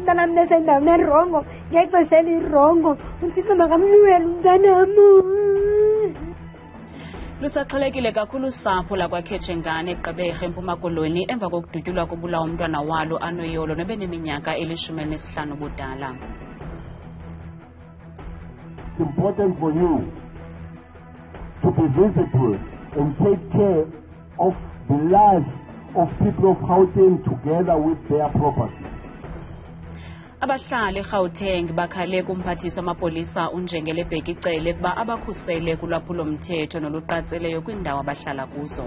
umntanam nesendaweni erongo ngexesha elirongo uThixo makamlwele umntanam. Lusaxhelekile kakhulu usapho lakwaKhetshengane eGqeberha eMpuma Koloni emva kokudutyulwa kobulawa umntwana walo Anoyolo nebeneminyaka 15 ubudala. It's important for you to be visible and take care of the lives of people of Gauteng together with their property. Abahlali eGauteng bakhale kumphathiswa amapolisa uNjengele Bhekicele kuba abakhusele kulwaphulo mthetho noluqatseleyo kwindawo abahlala kuzo.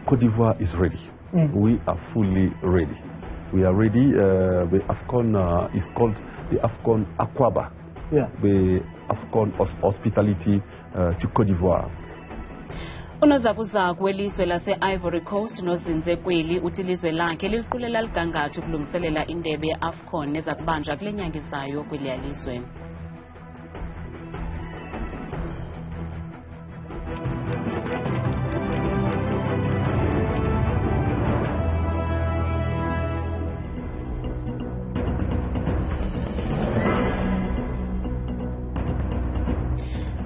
Côte d'Ivoire is ready. We are fully ready. We are ready. The Afcon is called the Afcon Aquaba. The Afcon hospitality to Côte d'Ivoire. Unozakuzaku welizwe lase-Ivory Coast nozinze kweli uthi ilizwe lakhe liliqulela ligangatho kulungiselela indebe ye-Afcon eza kubanjwa kule nyanga izayo kweli yalizwe.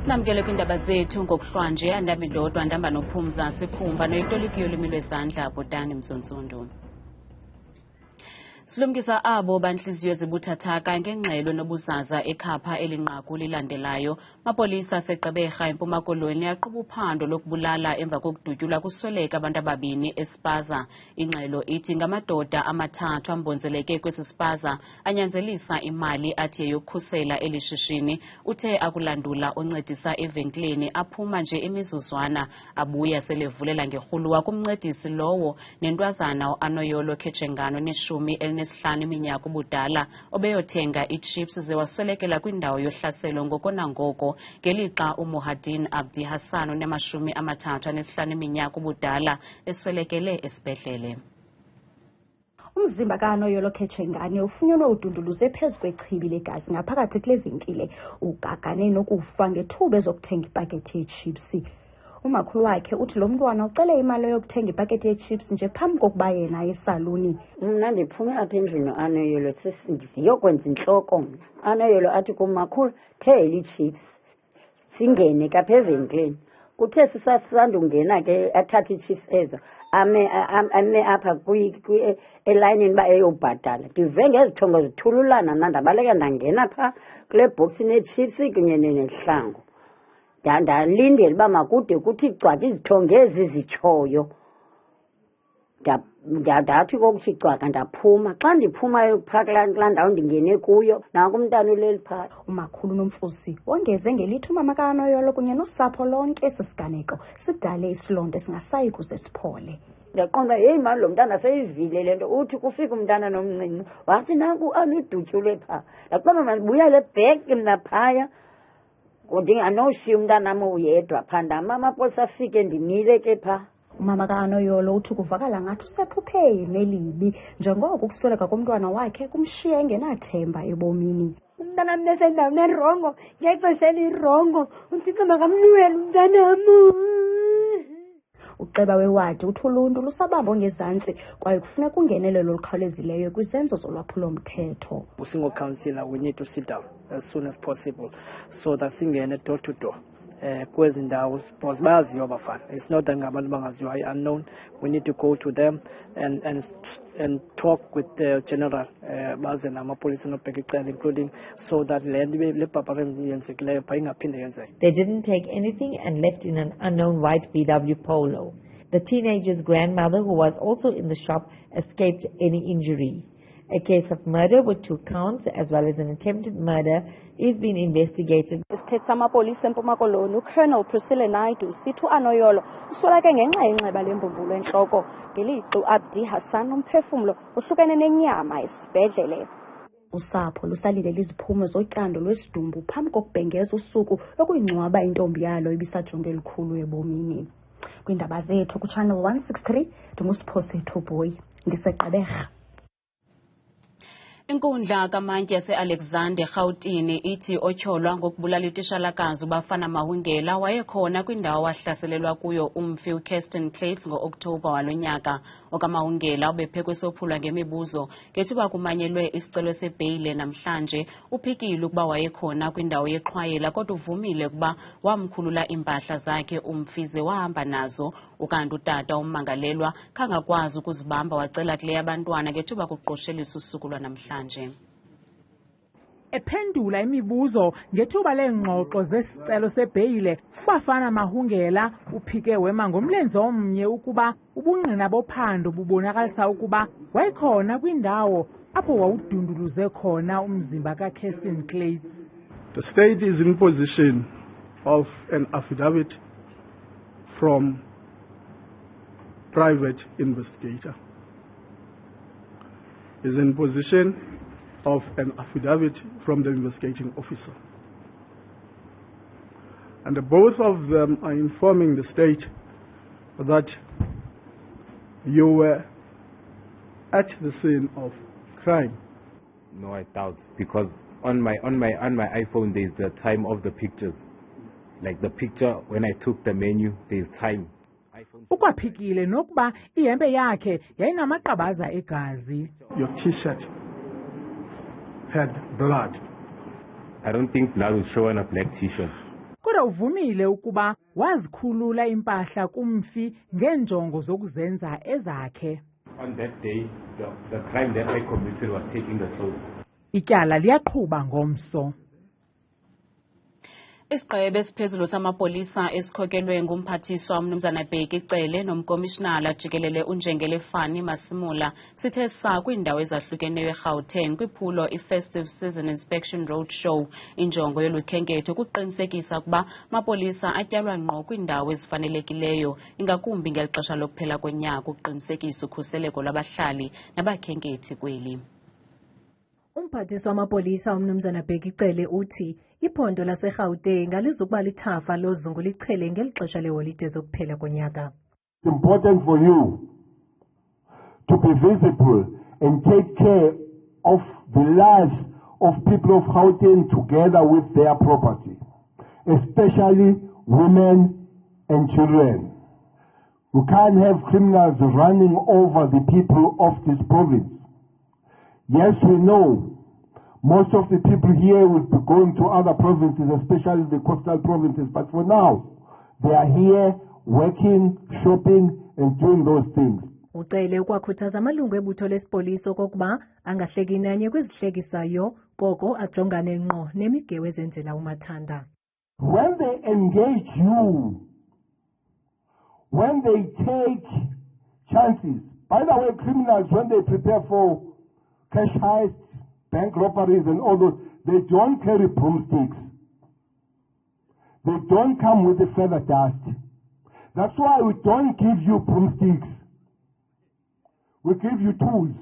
Sinamkele kwiindaba zethu ngokuhlwanje andami ndodwa ndihamba nophumza sikhumba noyitoliki yolwimi lwezandla Bhotani Mzontsundu. Silumkisa abo banhliziyo zibuthathaka ngengxelo nobuzaza ekhapha elinqaku lilandelayo. Mapolisa aseGqeberha eMpuma Koloni aqhuba uphando lokubulala emva kokudutyulwa kusweleka abantu ababini eSpaza. Ingxelo ithi ngamadoda amathathu ambonzeleke kwesi Spaza anyanzelisa imali athi yokukhusela elishishini. Uthe akulandula oncedisa evenkileni aphuma nje imizuzwana abuya selevulela ngerhuluwa kumncedisi lowo nentwazana uAnoyolo Ketshengano neshumi nesihlanu iminyaka ubudala obeyothenga ichips zewaswelekela kwindawo yohlaselo ngoko nangoko ngelixa uMuhadin Abdi Hassan onemashumi amathathu anesihlanu iminyaka ubudala eswelekele esibhedlele. Umzimba kaAnoyolo Ketshengane ufunyenwe udunduluze phezu kwechibi legazi ngaphakathi kule venkile ugagane nokufa ngethuba ezokuthenga ipakethi yechips. Umakhulu wakhe uthi lo mntwana ucele imali yokuthenga ipakethi yechips nje phambi kokuba yena esaluni. Mna ndiphume apha endlini noAnoyolo siyokwenza intloko mna. Anoyolo athi kumakhulu thela ichips singene kapha evenkileni. Kuthe sisasanda ungena ke athatha ichips ezo ame apha elayinini ba eyobhatala. Ndive ngezithongo zithululana mna ndabaleka ndangena pha kule box nechips kunye nehlangu. Ndalindela uba makude kuthi cwaka izithongo ezi zitshoyo. Ndathi kokuthi cwaka ndaphuma. Xa ndiphumayo phaa kulaa ndawo ndingene kuyo nanku umntana uleli phaa. Umakhulu Nomfusi wongeze ngelithi umama kaAnoyolo kunye nosapho lonke esi siganeko sidale isilonda esingasayi kuze siphole. Ndaqonda heyi mani lo mntana seyivile le nto uthi kufika umntana nomncinci wathi nanku anudutyulwe phaa. Ndaqonda mandibuyele back mna phaya ndinganoshiya umntanam uyedwa phaa ndama amapolisa afike ndimile ke phaa. Umama kaAnoyolo uthi kuvakala ngathi usephuphe nelibi njengoko ukusweleka komntwana wakhe kumshiya engenathemba ebomini. Umntanam nesendaweni erongo ngexesha elirongo uThixo makamlwele umntanam. Uceba wewadi uthi uluntu lusabambo ngezantsi kwaye kufuneka ungenelelo olukhawulezileyo kwizenzo zolwaphulo mthetho. Singo-councillor, we need to sit down as soon as possible so that singene door to door kwezi ndawo because bayaziwa abafana. It's not that ngabantu bangaziwa unknown. We need to go to them and talk with the general baze namapolisa nobhekicele including so that le barbarian yenzekileyo pha ingaphinde yenzeke. They didn't take anything and left in an unknown white VW Polo. The teenager's grandmother, who was also in the shop, escaped any injury. A case of murder with 2 counts as well as an attempted murder is being investigated. Isithethe amapolisa eMpuma Koloni uColonel Priscilla Naidu sithi uAnoyolo usweleke ngenxa yenxeba lembumbulu entloko ngelixa uAbdi Hassan umphefumlo uhlukene nenyama esibhedlele. Usapho lusalindele iziphumo zotyando lwesidumbu phambi kokubhengeza usuku lokuyingcwaba intombi yalo ibisajonge elikhulu ebomini. Kwiindaba zethu kuChannel 163 ndingusipho sethu boy ndiseGqeberha. Inkundla kamantya yase-Alexander eGauteng ithi otyholwa ngokubulala itishalakazi uBafana Mahungela wayekhona kwindawo wahlaselelwa kuyo umfi uKirsten Clates ngo-Okthobha walo nyaka. OkaMahungela ubephekwe sophulwa ngemibuzo ngethuba kumanyelwe isicelo sebheyile namhlanje. Uphikile ukuba wayekhona kwindawo yexhwayela kodwa uvumile ukuba wamkhulula iimpahla zakhe umfi ze wahamba nazo. Ukanti utata ummangalelwa kangakwazi ukuzibamba wacela kule yabantwana ngethuba kuqoshelisa usuku lwanamhlanje. Ephendula imibuzo ngethuba leengxoxo zesicelo sebheyile, uBafana Mahungela uphike wema ngomlenze omnye ukuba ubungqina bophando bubonakalisa ukuba wayekhona kwindawo apho wawudunduluze khona umzimba kaKirsten Clates. The state is in possession of an affidavit from private investigator. Is in possession of an affidavit from the investigating officer. And both of them are informing the state that you were at the scene of crime. No, I doubt, because on my iPhone there's the time of the pictures. Like the picture when I took the menu, there's time. Ukwaphikile nokuba ihempe yakhe yayinamaqabaza egazi. Your t-shirt had blood. I don't think blood will show on a black t-shirt. Kodwa uvumile ukuba wazikhulula impahla kumfi ngeenjongo zokuzenza ezakhe. On that day, the crime that I committed was taking the clothes. Ityala liyaqhuba ngomso. Isiqebe esiphezulu samapolisa esikhokelwe ngumphathiswa umnumzana Bheki nomkomishinala jikelele uNjengele Fani Masimula sithe kwindawo ezahlukeneyo eGauteng kwiphulo i-Festive Season Inspection Road Show. Injongo yolukhenketho kuqinisekisa ukuba amapolisa atyalwa ngqo kwindawo ezifanelekileyo ingakumbi ngexesha lokuphela konyaka ukuqinisekisa ukhuseleko lwabahlali nabakhenkethi kweli. Umphathiswa wamapolisa umnumzana Bheki uthi iphondo laseGauteng alizukuba lithafa lozungu lichele ngeli xesha leholide zokuphela konyaka. It's important for you to be visible and take care of the lives of people of Gauteng together with their property, especially women and children. You can't have criminals running over the people of this province. Yes, we know most of the people here will be going to other provinces, especially the coastal provinces, but for now, they are here working, shopping, and doing those things. Ucele ukwakhuthaza amalungu ebutho lesipolisa okokuba angahleki nanye kwizihlekisayo koko ajongane ngqo nemigewu ezenzela umathanda. When they engage you, when they take chances, by the way, criminals, when they prepare for cash heists, bank robberies and all those, they don't carry broomsticks. They don't come with a feather dust. That's why we don't give you broomsticks. We give you tools.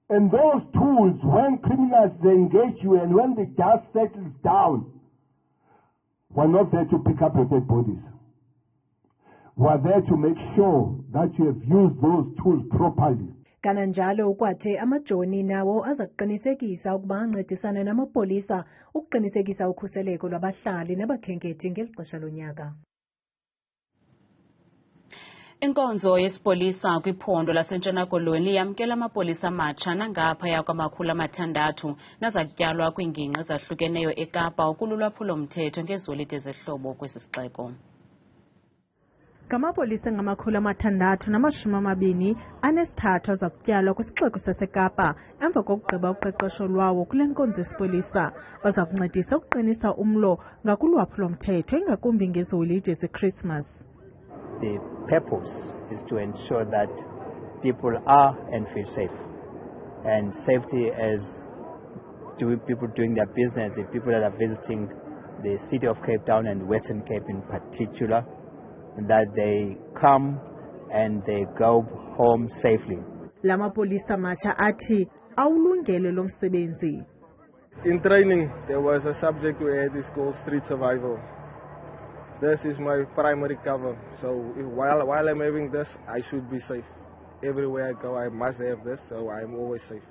And those tools, when criminals they engage you and when the dust settles down, we're not there to pick up your dead bodies. We're there to make sure that you have used those tools properly. Kananjalo ukwathe amajoni nawo azakuqinisekisa ukuba ancedisana namapolisa ukuqinisekisa ukhuseleko lwabahlali nabakhenkethi ngeli xesha lonyaka. Inkonzo yesipolisa kwiphondo laseNtshona Koloni yamkela amapolisa amatsha nangaphaya kwama600 nazakutyalwa kwiingingqi ezahlukeneyo eKapa ukululwaphulo-mthetho ngezolite zehlobo kwesi sixeko. Ngamapolisa ngama623 azakutyalwa kwisixeko saseKapa emva kokugqiba uqeqesho lwawo kule nkonzo yesipolisa. Baza kuncedisa ukuqinisa umlo ngakulwaphulo-mthetho ingakumbi ngeziholide zeChristmas. The purpose is to ensure that people are and feel safe. And safety as people doing their business, the people that are visiting the city of Cape Town and Western Cape in particular, that they come and they go home safely. Lamapolisa matsha athi awulungele lo msebenzi. In training, there was a subject we had is called street survival. This is my primary cover. So while I'm having this, I should be safe. Everywhere I go, I must have this, so I'm always safe.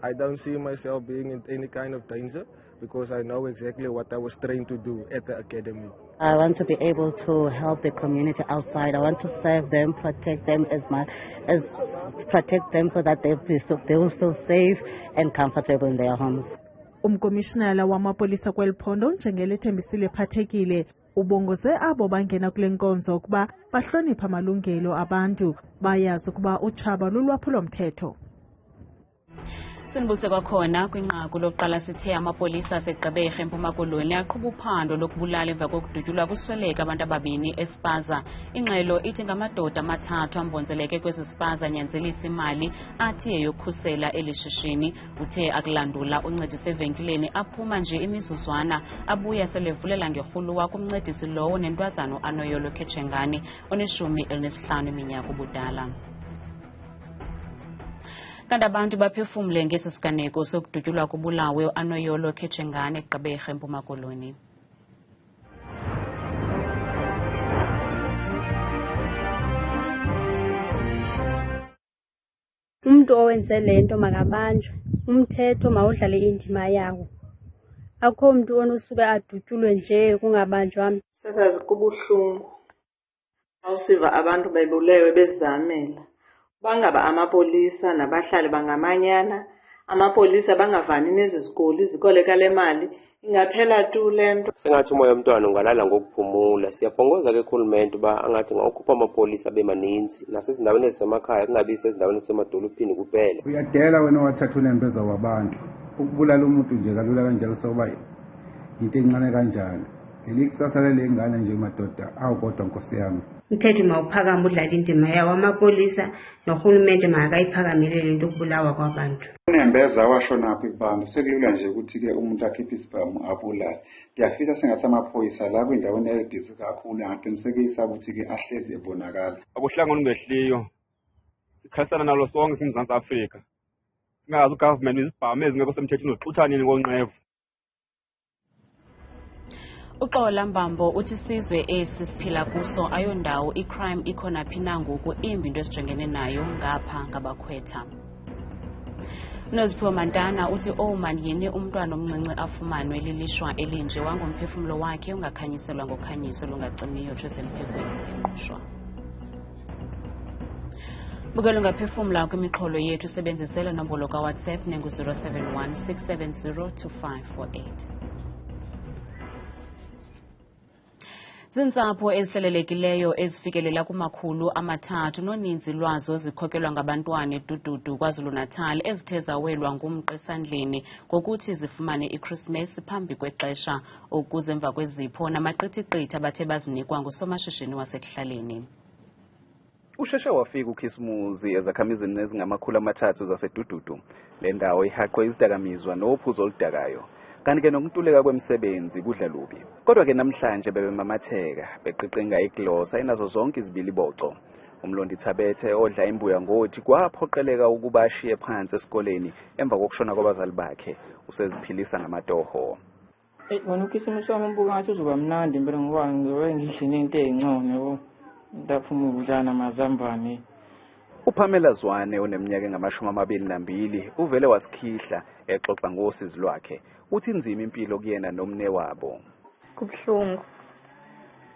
I don't see myself being in any kind of danger because I know exactly what I was trained to do at the academy. I want to be able to help the community outside. I want to serve them, protect them protect them so that they will feel safe and comfortable in their homes. Umkomishinala wamapolisa kweliphondo uNjengele Thembisile Phathekile ubongoze abo bangena kule nkonzo ukuba bahlonipha amalungelo abantu, bayazi ukuba utshaba lulwaphulo-mthetho. Sinibuse kwakhona kwinqaku lokuqala sithe amapolisa aseGqeberha eMpuma Koloni aqhuba uphando lokubulala emva kokudutyulwa kusweleka abantu ababini eSpaza. Ingxelo ithi ngamadoda amathathu ambonzeleke kwezi Spaza nyanzelisa imali athi yeyokhusela eli shishini. Uthe akulandula uncedise evenkileni aphuma nje imizuzwana abuya selevulela ngerhuluwa kumncedisi lowo nentwazana u-Anoyolo Ketshengani one-15 iminyaka ubudala. Kanti abantu baphefumle ngesi siganeko sokudutyulwa kubulawe u-Anoyolo Ketshengani eGqeberha eMpuma Koloni. Umuntu owenze lento makabanjwe, umthetho mawudlale indima yawo. Akho umuntu onosuka adutyulwe nje kungabanjwanga. Sesazi kubuhlungu awusiva abantu bebulewe bezizamela. Bangaba amapolisa nabahlali bangamanyana, amapolisa bangavani nezizikole kale mali, ingaphela tu lento. Sengathi umoya womntwana ungalala ngokuphumula. Siyabongoza ke urhulumente uba angathi ngawukhupha amapolisa bemaninzi nasezindaweni ezisemakhaya kungabi sezindaweni ezisemadolophini kuphela. Uyadela wena wathatha unembeza wabantu. Ukubulala umuntu nje kalula kanjalo sokuba into encane kanjani. Ngelikusasa lengane nje madoda awukodwa Nkosi yami. Umthetho mawuphakama udlala indima yawo, amapolisa nohulumende makayiphakamele into okubulawa kwabantu. Unembeza washonaphi kubantu sekulula nje ukuthi ke umuntu akhiphe isibhamu abulala. Ngiyafisa sengathi amaphoyisa la kwindaweni eyedisi kakhulu angaqinisekisa ukuthi ke ahlezi ebonakala. Akuhlangana ungehliyo. Sikhalisana nalo sonke siMzantsi Afrika. Singazi ugovernment izibhamu ezingekho semthethweni zoxuthanini ngonqevu. Uxola Mbambo uthi isizwe esi siphila kuso ayondawo icrime ikhona phi nangoku imbi into esijongene nayo ngapha ngabakhwetha. Nozipho Mantana uthi man yini umntwana omncinci afumanwe lilishwa elinje wangomphefumlo wakhe ungakhanyiselwa ngokhanyiso lungacimiyo emphefumlweni engqushwa. Bukela ungaphefumla kwimixholo yethu sebenzisela nombolo kaWhatsApp nengu-071 670 2548. Iintsapho ezihlelelekileyo ezifikelela ku-300 noninzi lwazo zikhokelwa ngabantwana edududu KwaZulu-Natal ezithe zawelwa ngumqa esandleni ngokuthi zifumane iChristmas phambi kwexesha ukuze emva kwezipho namaqithiqithi abathe bazinikwa ngusomashishini wasekuhlaleni. Usheshe wafika uKhisimusi ezakhamizini ezingama-300 zasedududu. Le ndawo ihaqwe izidakamizwa nophuzo oludakayo. Kanti ke nokuntuleka kwemisebenzi kudla lubi. Kodwa ke namhlanje bebemamatheka beqiqinga iglosa enazo zonke izibiliboco. Umlondi Thabethe odla imbuya ngothi kwaphoqeleka ukuba ashiye phansi esikoleni emva kokushona kwabazali bakhe useziphilisa ngamatoho. Wena uKhisimusi wami umbuka ngathi uzoba mnandi impela ngoba ngizobe ngidlile into ezingcono yabo. Ndaphuma ukudlana amazambane. uPamela Zwane oneminyaka engama-22 uvele wasikhihla exoxa ngosizi lwakhe. Uthi inzima impilo kuyena nomne wabo. Kubuhlungu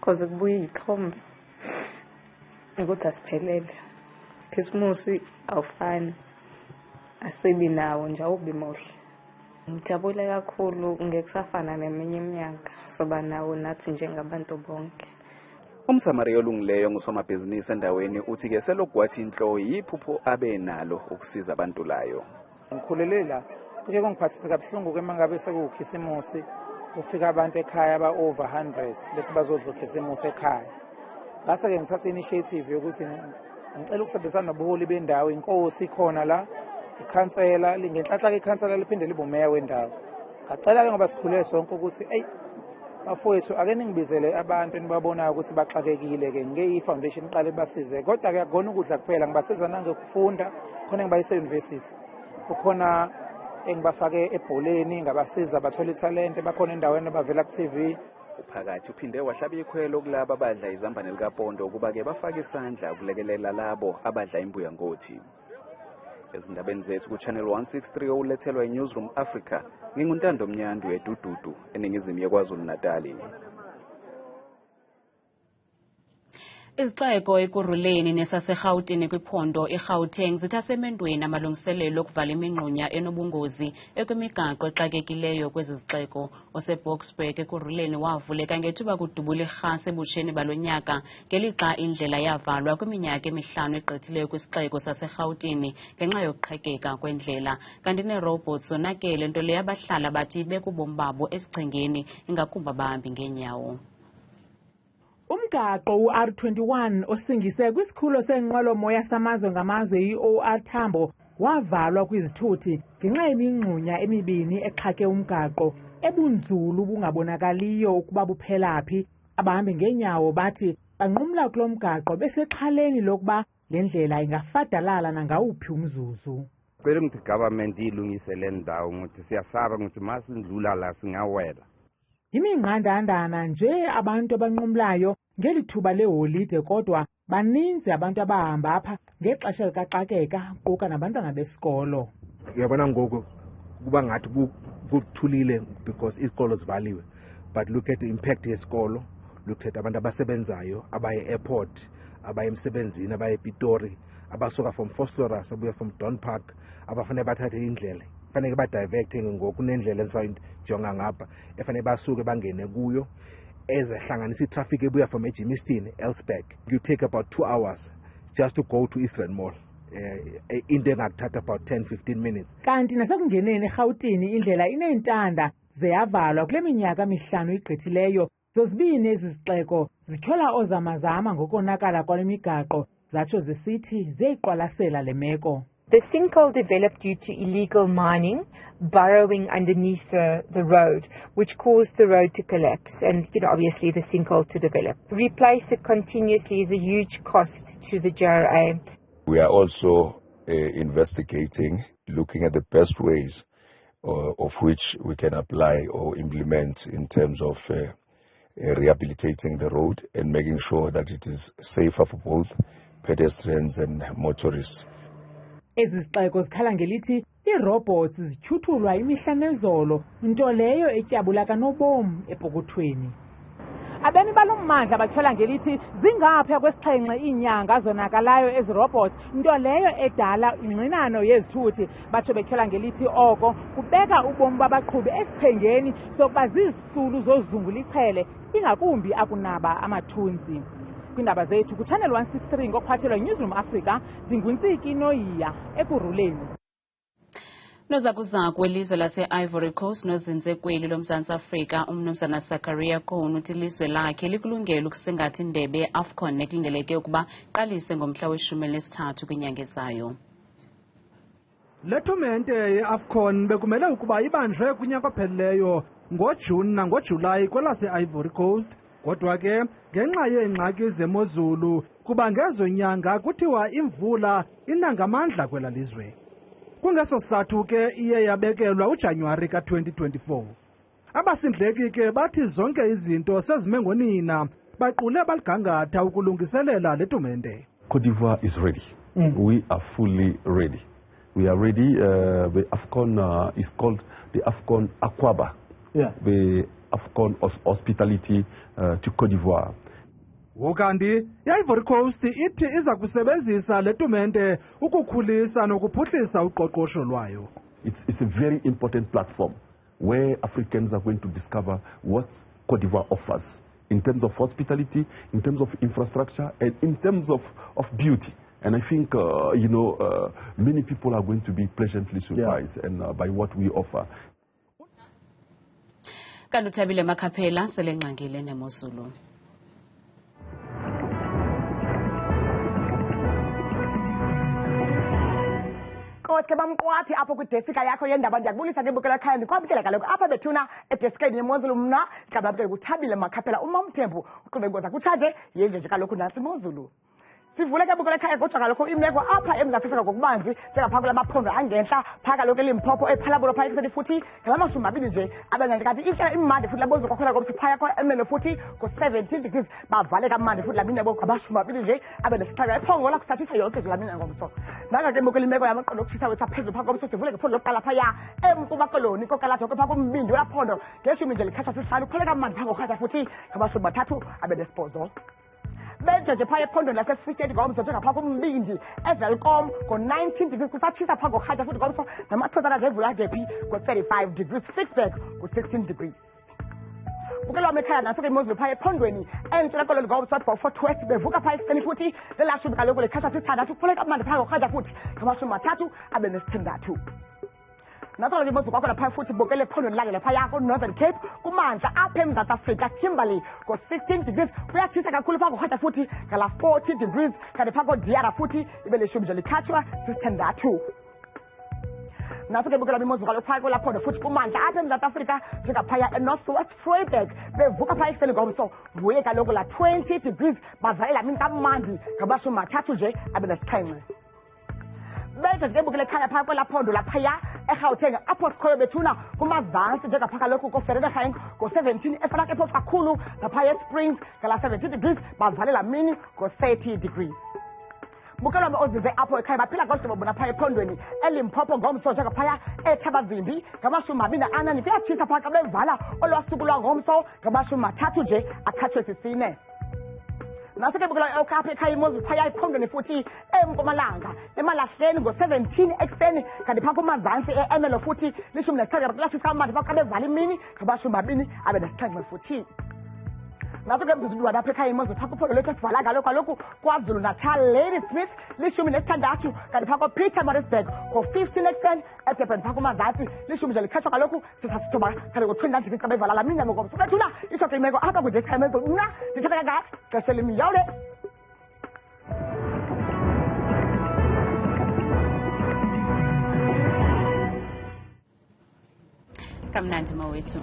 because kubuya izithombe ukuthi asiphelele. Khisimusi awufani, asibi nawo nje awubi muhle. Ngijabule kakhulu ngekusafana neminye iminyaka soba nawo nathi njengabantu bonke. Umsamariya olungileyo ngusomabhizinisi endaweni uthi ke selokwathi inhlo yiphupho abenalo ukusiza abantu layo. Ngikhulele la kuke kungiphathise kabuhlungu ke mangabe sekukhisimusi kufika abantu ekhaya aba-over 100 bethi bazodla ukhisimusi ekhaya. Ngase ke ngithatha initiative yokuthi ngicela ukusebenzisana nobuholi bendawo, inkosi khona la, ikhansela ngenhlanhla ikhansela liphinde libe umeya wendawo. Ngacela ke ngoba sikhulele sonke ukuthi bafowethu ake ningibizele abantu enibabonayo ukuthi baxakekile ke ngeke i-foundation iqale basize, kodwa ke akugona ukudla kuphela, ngibasiza nangokufunda, khona ngibayise e-university, kukhona engibafake ebholeni, ngabasiza bathola italente, bakhona endaweni abavela ku-TV. Uphakathi uphinde wahlaba ikhwelo kulabo abadla izambane likapondo ukuba ke bafake isandla ukulekelela labo abadla imbuya ngothi. Ezindabeni zethu ku-Channel 163 olethelwa iNewsroom Africa ngingundando mnyandu edududu eningizimu yeKwaZulu-Natali. Izixeko ekurhuleni nesaseGauteng kwiphondo eGauteng zithasemendweni amalungiselelo okuvala imingxunya enobungozi ekwimigaqo exakekileyo kwezi zixeko. OseBoksburg ekurhuleni wavuleka ngethuba kudubula irhasi ebutsheni balo nyaka ngelixa indlela yavalwa kwiminyaka emihlanu egqithileyo kwisixeko saseGauteng ngenxa yokuqhekeka kwendlela. Kanti neerobots zonakele, nto leyo abahlala bathi ibeka ubomi babo esichengeni, ingakumbi abahambi ngeenyawo. Umgaqo u-R21 osingise kwisikhululo senqwelomoya samazwe ngamazwe i-OR Tambo wavalwa kwizithuthi ngenxa yemingxunya emibini exhake umgaqo ebunzulu bungabonakaliyo ukuba buphela phi. Abahambi ngeenyawo bathi banqumla kulo mgaqo besexhaleni lokuba le ndlela ingafadalala nangawuphi umzuzu. Cela ukuthi government ilungise le ndawo ngokuthi siyasaba ngokuthi masindlula la singawela. Imingqandandana nje abantu abanqumlayo ngeli thuba leholide, kodwa baninzi abantu abahamba apha ngexesha likaxakeka quka nabantwana besikolo. Uyabona ngoku kuba ngathi kuthulile because isikolo zivaliwe, but look at the impact yesikolo, look at abantu abasebenzayo abaye airport, abaye emsebenzini, abaye ePitori, abasuka from Fosterus, abuya from Don Park, abafanele bathathe indlela. Fanele badiverting ngoku nendlela enjonga ngapha efanele basuke bangene kuyo ezahlanganisa itraffic ebuya from eGimiston Elsberg. You take about 2 hours just to go to Eastern Mall. Into engakuthatha about 10-15 minutes. Kanti nasekungeneni eGauteng indlela ineentanda zeyavalwa kule minyaka mihlanu igqithileyo. Zozibini ezi zixeko zityhola ozamazama ngokonakala kwale migaqo, zatsho zisithi ziyayiqwalasela le meko. The sinkhole developed due to illegal mining, burrowing underneath the road, which caused the road to collapse and, obviously the sinkhole to develop. Replace it continuously is a huge cost to the JRA. We are also investigating, looking at the best ways of which we can apply or implement in terms of rehabilitating the road and making sure that it is safer for both pedestrians and motorists. Ezi zixeko zikhala ngelithi iirobots zityhuthulwa imihla nezolo, nto leyo etyabula kanobom epokothweni. Abemi balo mmandla batyhola ngelithi zingaphaya kwesixhenxe iinyanga zonakalayo ezi robots, nto leyo edala ingxinano yezithuthi. Batsho betyhola ngelithi oko kubeka ubomi babaqhubi esichengeni sokuba zizisulu zozungulichele, ingakumbi akunaba amathunzi. Kwiindaba zethu ku-Channel 163 ngokuphathelwa iNewsroom Africa, ndinguntsiki Noyiya ekurhuleni. Nozakuzaku welizwe lase-Ivory Coast nozinze kweli loMzantsi Afrika, umnumzana Zakaria Koen uthi ilizwe lakhe likulungele ukusingatha indebe ye-Afcon nekulindeleke ukuba iqalise ngomhla we-13 kwinyanga ezayo. Le tumente ye-Afcon bekumele ukuba ibanjwe kunyaka ophelileyo ngoJuni nangoJulayi kwelase-Ivory Coast. Kodwa ke ngenxa yeengxaki zemozulu kuba ngezo nyanga kuthiwa imvula inangamandla kwela lizwe. Kungeso sizathu ke iye yabekelwa uJanuwari ka-2024. Abasindleki ke bathi zonke izinto sezime ngonina, baqule baligangatha ukulungiselela le tumente. Cote d'Ivoire is ready. We are fully ready. We are ready. The Afcon is called the Afcon Aquaba. Yeah. The Afcon hospitality to Cote d'Ivoire. Ukanti i-Ivory Coast ithi iza kusebenzisa le tumente ukukhulisa nokuphuhlisa uqoqosho lwayo. It's a very important platform where Africans are going to discover what Cote d'Ivoire offers in terms of hospitality, in terms of infrastructure, and in terms of beauty. And I think, many people are going to be pleasantly surprised by what we offer. Kanti uThabile Makhaphela selengqangile nemozulu. Kodwa bamqwathi apho kwidesika yakho yendaba ndiyakubulisa ke bukela khaya ndikwamkela kaloku apha bethuna edesikeni yemozulu mna ngababukele kuThabile Makhaphela umamthembu uqhubeka kutshaje yenje nje kaloku nasi imozulu. sivule ke bukele ekhaya kodwa kaloku imeko apha eMzantsi Afrika ngokubanzi njengapha kula maphondo angentla pha kaloku eLimpopo ePhalabula pha ekuseni futhi ngalamashumi amabini nje abenganti kanti ihlala imandi futhi labozo kwakhona komsi phaya emele futhi ku-17 degrees bavale kamandi futhi lamini yabo ngamashumi amabini nje abenesixhaka ephongola kusathisa yonke nje lamini ngomso nanga ke bukele imeko yamaqondo okutshisa wethu aphezulu pha komso sivule ngephondo lokuqala phaya eMpuma Koloni kokalatho ke pha kumbindi welaphondo ngeshumi nje likhashwa sisihlanu kuphele kamandi pha ngorhatya futhi ngamashumi amathathu abenesibhozo benje nje phaya ephondweni lase-Free State ngomso njengapha kumbindi evelcom ngo-19 degrees kusatshisa pha ngorhatya futhi ngomso namathozana ngevula ngephi ngo-35 degrees Fixburg ku-16 degrees bukela wam ekhaya naso ke imozulu phaya ephondweni entshona koloni ngomso Beaufort West bevuka phaya ekuseni futhi lelashumi kaloku likhashwa sisithandathu kuphele kamandi pha ngorhatya futhi ngamashumi mathathu abenesithandathu naso ke imozulu kwakhona phaya futhi bukele ephondweni lale phaya ku-Northern Cape kumantla apha eMzantsi Afrika Kimberley ngo-16 degrees kuyatshisa kakhulu pha ngorhatya futhi ngala-40 degrees kanti pha koDiara futhi ibe lishumi nje likhatshwa sisithandathu naso ke bukela imozulu kaloku phaya kwelaphondo futhi kumantla apha eMzantsi Afrika njengaphaya eNorth West Vryburg bevuka phaya ekuseni ngomso nguye kaloku la 20 degrees bazalela mini kamandi ngamashumi mathathu nje abe nesixhenxe benje ke bukele ekhaya phaya kwelaphondo laphaya eGauteng apho sikhoyo bethuna kumazantsi njengapha kaloku koFerengeheng ngo-17 efana ke phofu kakhulu naphaya eSprings ngala-17 degrees bazalela mini ngo-30 degrees bukelwa ozize apho ekhaya baphila ngohlobo bona phaya ephondweni eLimpopo ngomso njengaphaya eThabazimbi ngamashumi amabini ananye kuyatshisa phaa xa bevala olwasukulwa ngomso ngamashumi mathathu nje akhatshwe sisine naso ke bukela apha ekhaya imozulu phaya ephondweni futhi eMpumalanga eMalahleni ngo-17 ekuseni kanti phaa kumazantsi eEmelo futhi lishumi nesixhenxe kuyatshisa kamandi phaa xa bevala imini ngamashumi amabini abe nesixhenxe futhi naso ke mzuzu ndiwani apha ekhaya imozulu phaa kuphondo lethu esivala ngalo kaloku KwaZulu Natal Ladysmith lishumi nesithandathu kanti phaa koPietermaritzburg ngo-15 ekuseni eDurban phaa kumazantsi lishumi nje likhatshwa kaloku sisasithoba kanti ngo-29 degrees xa bevala lamini yabo ngomso bethuna ishoke imeko apha kunje ekhaya imozulu mna ndithetha kangaka xesha limiyawule kamnandi mawethu